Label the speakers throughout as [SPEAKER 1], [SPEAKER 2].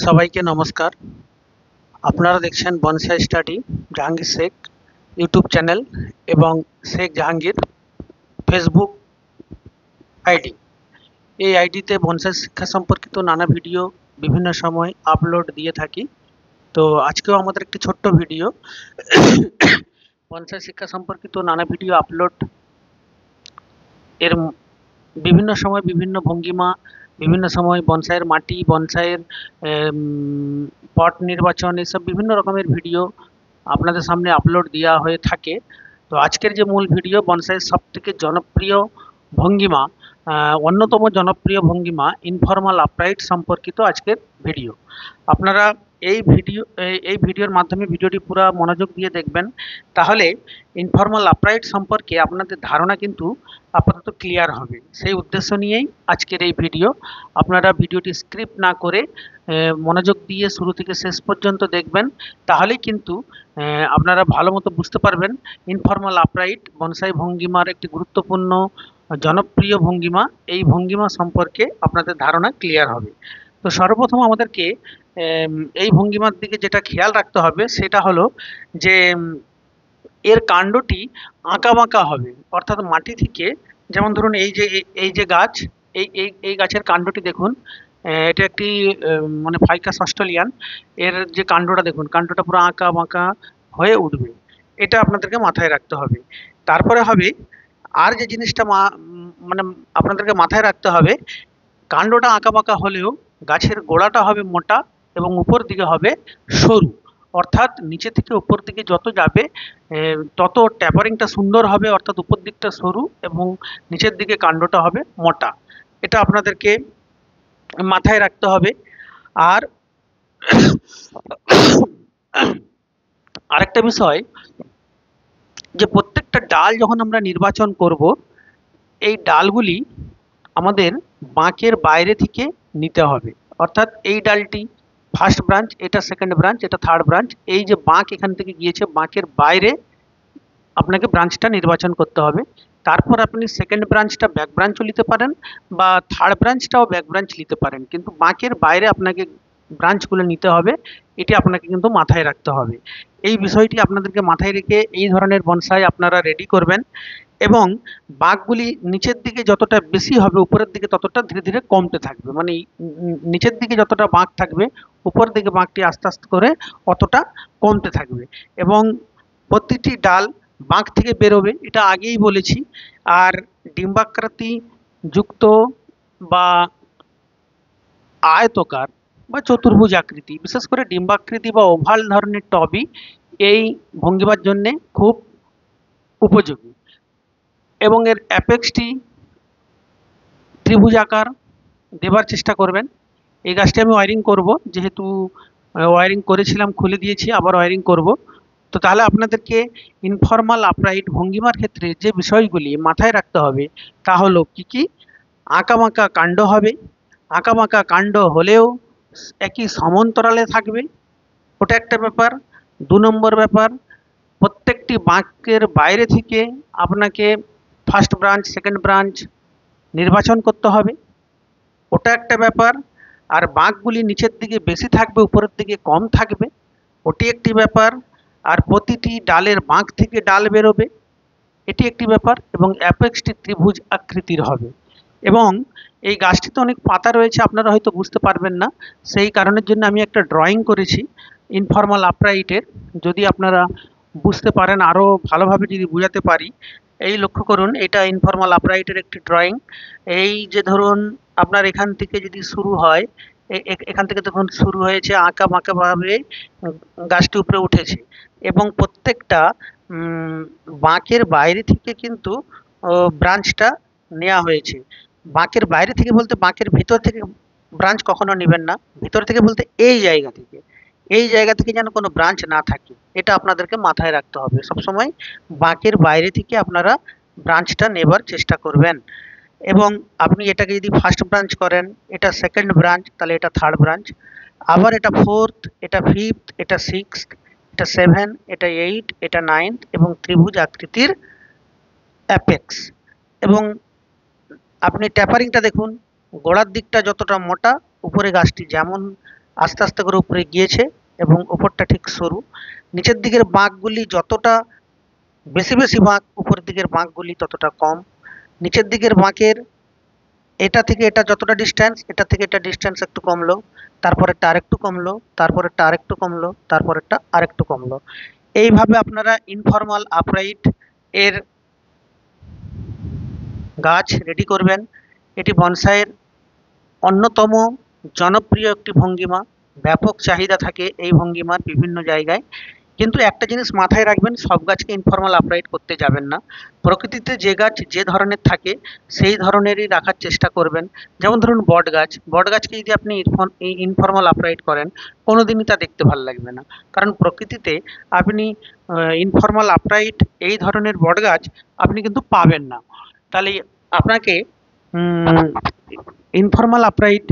[SPEAKER 1] সবাইকে নমস্কার। আপনারা দেখছেন bonsai study Jahangir Sheikh YouTube channel এবং শেখ জাহাঙ্গীর ফেসবুক আইডি। এই আইডিতে বনসাই শিক্ষা সম্পর্কিত নানা ভিডিও বিভিন্ন সময় আপলোড দিয়ে থাকি। তো আজকেও আমাদের একটি ছোট্ট ভিডিও বনসাই শিক্ষা সম্পর্কিত নানা ভিডিও আপলোড এর বিভিন্ন সময় বিভিন্ন ভঙ্গিমা, বিভিন্ন সময় বনসাইয়ের মাটি, বনসাইয়ের পট নির্বাচন, এসব বিভিন্ন রকমের ভিডিও আপনাদের সামনে আপলোড দেওয়া হয়ে থাকে। তো আজকের যে মূল ভিডিও বনসাইয়ের সবথেকে জনপ্রিয় ভঙ্গিমা, অন্যতম জনপ্রিয় ভঙ্গিমা ইনফর্মাল আপরাইট সম্পর্কিত আজকের ভিডিও। আপনারা এই ভিডিওর মাধ্যমে ভিডিওটি পুরো মনোযোগ দিয়ে দেখবেন, তাহলে ইনফর্মাল আপরাইট সম্পর্কে আপনাদের ধারণা কিন্তু আপাতত ক্লিয়ার হবে। সেই উদ্দেশ্য নিয়েই আজকের এই ভিডিও। আপনারা ভিডিওটি স্ক্রিপ্ট না করে মনোযোগ দিয়ে শুরু থেকে শেষ পর্যন্ত দেখবেন, তাহলেই কিন্তু আপনারা ভালো মতো বুঝতে পারবেন ইনফর্মাল আপরাইট বনসাই ভঙ্গিমার একটি গুরুত্বপূর্ণ জনপ্রিয় ভঙ্গিমা। এই ভঙ্গিমা সম্পর্কে আপনাদের ধারণা ক্লিয়ার হবে। তো সর্বপ্রথম আমাদেরকে এই ভঙ্গিমার দিকে যেটা খেয়াল রাখতে হবে সেটা হলো যে এর কাণ্ডটি আঁকাবাঁকা হবে, অর্থাৎ মাটি থেকে, যেমন ধরুন এই যে গাছ, এই গাছের কাণ্ডটি দেখুন, এটা একটি মানে ফাইকাস অস্ট্রেলিয়ান। এর যে কাণ্ডটা দেখুন, কাণ্ডটা পুরো আঁকা বাঁকা হয়ে উঠবে, এটা আপনাদেরকে মাথায় রাখতে হবে। তারপরে হবে আর যে জিনিসটা মানে আপনাদেরকে মাথায় রাখতে হবে, কাণ্ডটা আঁকা বাঁকা হলেও গাছের গোড়াটা হবে মোটা এবং উপর দিকে হবে সরু, অর্থাৎ নিচে থেকে উপর দিকে যত যাবে তত ট্যাপারিংটা সুন্দর হবে, অর্থাৎ উপর দিকটা সরু এবং নিচের দিকে কাণ্ডটা হবে মোটা। এটা আপনাদেরকে মাথায় রাখতে হবে। আর আরেকটা বিষয়, যে প্রত্যেকটা ডাল যখন আমরা নির্বাচন করব, এই ডালগুলি আমাদের বাঁকের বাইরে থেকে নিতে হবে, অর্থাৎ এই ডালটি ফার্স্ট ব্রাঞ্চ, এটা সেকেন্ড ব্রাঞ্চ, এটা থার্ড ব্রাঞ্চ। এই যে বাঁক এখান থেকে গিয়েছে, বাঁকের বাইরে আপনাকে ব্রাঞ্চটা নির্বাচন করতে হবে। তারপর আপনি সেকেন্ড ব্রাঞ্চটা ব্যাক ব্রাঞ্চও নিতে পারেন বা থার্ড ব্রাঞ্চটাও ব্যাক ব্রাঞ্চ নিতে পারেন, কিন্তু বাঁকের বাইরে আপনাকে ব্রাঞ্চগুলো নিতে হবে। এটি আপনাকে কিন্তু মাথায় রাখতে হবে। এই বিষয়টি আপনাদেরকে মাথায় রেখে এই ধরনের বনসাই আপনারা রেডি করবেন, এবং বাঁকগুলি নিচের দিকে যতটা বেশি হবে উপরের দিকে ততটা ধীরে ধীরে কমতে থাকবে, মানে নিচের দিকে যতটা বাঁক থাকবে উপরের দিকে বাঁকটি আস্তে আস্তে করে অতটা কমতে থাকবে, এবং প্রতিটি ডাল বাঁক থেকে বেরোবে, এটা আগেই বলেছি। আর ডিম্বাকৃতি যুক্ত বা আয়তকার বা চতুর্ভুজ আকৃতি, বিশেষ করে ডিম্বাকৃতি বা ওভাল ধরনের টবই এই ভঙ্গিমার জন্যে খুব উপযোগী, এবং এর অ্যাপেক্সটি ত্রিভুজাকার দেবার চেষ্টা করবেন। এই গাছটি আমি ওয়ারিং করব, যেহেতু ওয়ারিং করেছিলাম খুলে দিয়েছি, আবার ওয়ারিং করব। তো তাহলে আপনাদেরকে ইনফর্মাল আপরাইট ভঙ্গিমার ক্ষেত্রে যে বিষয়গুলি মাথায় রাখতে হবে তা হলো কি কি, আঁকাবাঁকা কাণ্ড হবে, আঁকাবাঁকা কাণ্ড হলেও একই সমান্তরালে থাকবে, ওটা একটা ব্যাপার। 2 নম্বর ব্যাপার, প্রত্যেকটি বাঁকের বাইরে থেকে আপনাকে ফার্স্ট ব্রাঞ্চ সেকেন্ড ব্রাঞ্চ নির্বাচন করতে হবে, ওটা একটা ব্যাপার। আর বাঁকগুলি নিচের দিকে বেশি থাকবে উপরের দিকে কম থাকবে, ওটি একটি ব্যাপার। আর প্রতিটি ডালের বাঁক থেকে ডাল বেরোবে, এটি একটি ব্যাপার, এবং অ্যাপেক্সটি ত্রিভুজ আকৃতির হবে। এবং এই গাছটিতে অনেক পাতা রয়েছে, আপনারা হয়তো বুঝতে পারবেন না, সেই কারণের জন্য আমি একটা ড্রয়িং করেছি ইনফর্মাল আপরাইটের। যদি আপনারা বুঝতে পারেন, আরও ভালোভাবে যদি বোঝাতে পারি, এই লক্ষ্য করুন, এটা ইনফর্মাল আপরাইটের একটি ড্রয়িং। এই যে ধরুন আপনার এখান থেকে যদি শুরু হয়, এখান থেকে দেখুন শুরু হয়েছে, আঁকা বাঁকাভাবে গাছটি উপরে উঠেছে, এবং প্রত্যেকটা বাঁকের বাইরে থেকে কিন্তু ব্রাঞ্চটা নেওয়া হয়েছে। বাঁকের বাইরে থেকে বলতে বাঁকের ভিতর থেকে ব্রাঞ্চ কখনো নেবেন না, ভিতর থেকে বলতে এই জায়গা থেকে, এই জায়গা থেকে যেন কোনো ব্রাঞ্চ না থাকে, এটা আপনাদেরকে মাথায় রাখতে হবে। সবসময় বাঁকের বাইরে থেকে আপনারা ব্রাঞ্চটা নেবার চেষ্টা করবেন। এবং আপনি এটাকে যদি ফার্স্ট ব্রাঞ্চ করেন, এটা সেকেন্ড ব্রাঞ্চ, তাহলে এটা থার্ড ব্রাঞ্চ, আবার এটা ফোর্থ, এটা ফিফথ, এটা সিক্সথ, এটা 7, এটা 8, এটা 9, এবং ত্রিভুজ আকৃতির অ্যাপেক্স। এবং আপনি ট্যাপারিংটা দেখুন, গোড়ার দিকটা যতটা মোটা, উপরে গাছটি যেমন আস্তে আস্তে করে উপরে গিয়েছে এবং উপরটা ঠিক সরু। নিচের দিকের বাঁকগুলি যতটা বেশি বেশি বাঁক, উপরের দিকের বাঁকগুলি ততটা কম। নিচের দিকের বাঁকের এটা থেকে এটা যতটা ডিস্টেন্স, এটা থেকে এটা ডিস্টেন্স একটু কমলো, তারপরেরটা আরেকটু কমলো, তারপরেরটা আরেকটু কমলো, তারপরেরটা আরেকটু কমলো। এইভাবে আপনারা ইনফর্মাল আপরাইট এর গাছ রেডি করবেন। এটি বনসাইয়ের অন্যতম জনপ্রিয় একটি ভঙ্গিমা। ব্যাপক চাহিদা থাকে এই ভঙ্গিমার বিভিন্ন জায়গায়। কিন্তু একটা জিনিস মাথায় রাখবেন, সব গাছকে ইনফর্মাল আপরাইট করতে যাবেন না। প্রকৃতিতে যে গাছ যে ধরনের থাকে সেই ধরনেরই রাখার চেষ্টা করবেন। যেমন ধরুন বট গাছকে যদি আপনি ইনফর্মাল আপরাইট করেন, কোনোদিনই তা দেখতে ভালো লাগবে না। কারণ প্রকৃতিতে আপনি ইনফর্মাল আপরাইট এই ধরনের বট গাছ আপনি কিন্তু পাবেন না। তাহলে আপনাকে ইনফর্মাল আপরাইট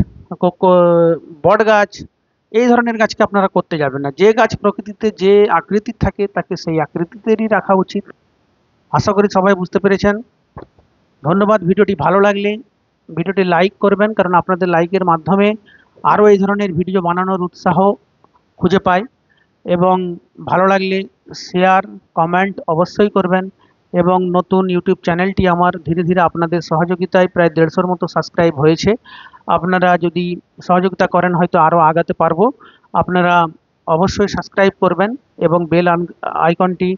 [SPEAKER 1] বট গাছ এই ধরনের গাছকে আপনারা করতে যাবেন না। যে গাছ প্রকৃতিতে যে আকৃতির থাকে তাকে সেই আকৃতিতেরই রাখা উচিত। আশা করি সবাই বুঝতে পেরেছেন। ধন্যবাদ। ভিডিওটি ভালো লাগলে ভিডিওটি লাইক করবেন, কারণ আপনাদের লাইকের মাধ্যমে আরও এই ধরনের ভিডিও বানানোর উৎসাহ খুঁজে পাই। এবং ভালো লাগলে শেয়ার কমেন্ট অবশ্যই করবেন। এবং নতুন ইউটিউব চ্যানেলটি আমার ধীরে ধীরে আপনাদের সহযোগিতায় প্রায় 150-র মতো সাবস্ক্রাইব হয়েছে। আপনারা যদি সহযোগিতা করেন হয়তো আরও আগাতে পারবো। আপনারা অবশ্যই সাবস্ক্রাইব করবেন এবং বেল আইকনটি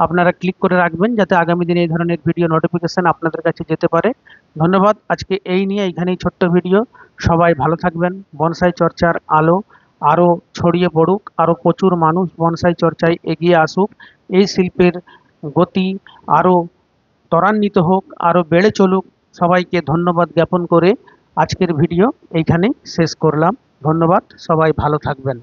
[SPEAKER 1] আপনারা ক্লিক করে রাখবেন, যাতে আগামী দিনে এই ধরনের ভিডিও নোটিফিকেশান আপনাদের কাছে যেতে পারে। ধন্যবাদ। আজকে এই নিয়ে এইখানেই ছোট্ট ভিডিও। সবাই ভালো থাকবেন। বনসাই চর্চার আলো আরও ছড়িয়ে পড়ুক, আরও প্রচুর মানুষ বনসাই চর্চায় এগিয়ে আসুক, এই শিল্পের গতি আরও ত্বরান্বিত হোক, আরও বেড়ে চলুক। সবাইকে ধন্যবাদ জ্ঞাপন করে আজকের ভিডিও এইখানেই শেষ করলাম। ধন্যবাদ। সবাই ভালো থাকবেন।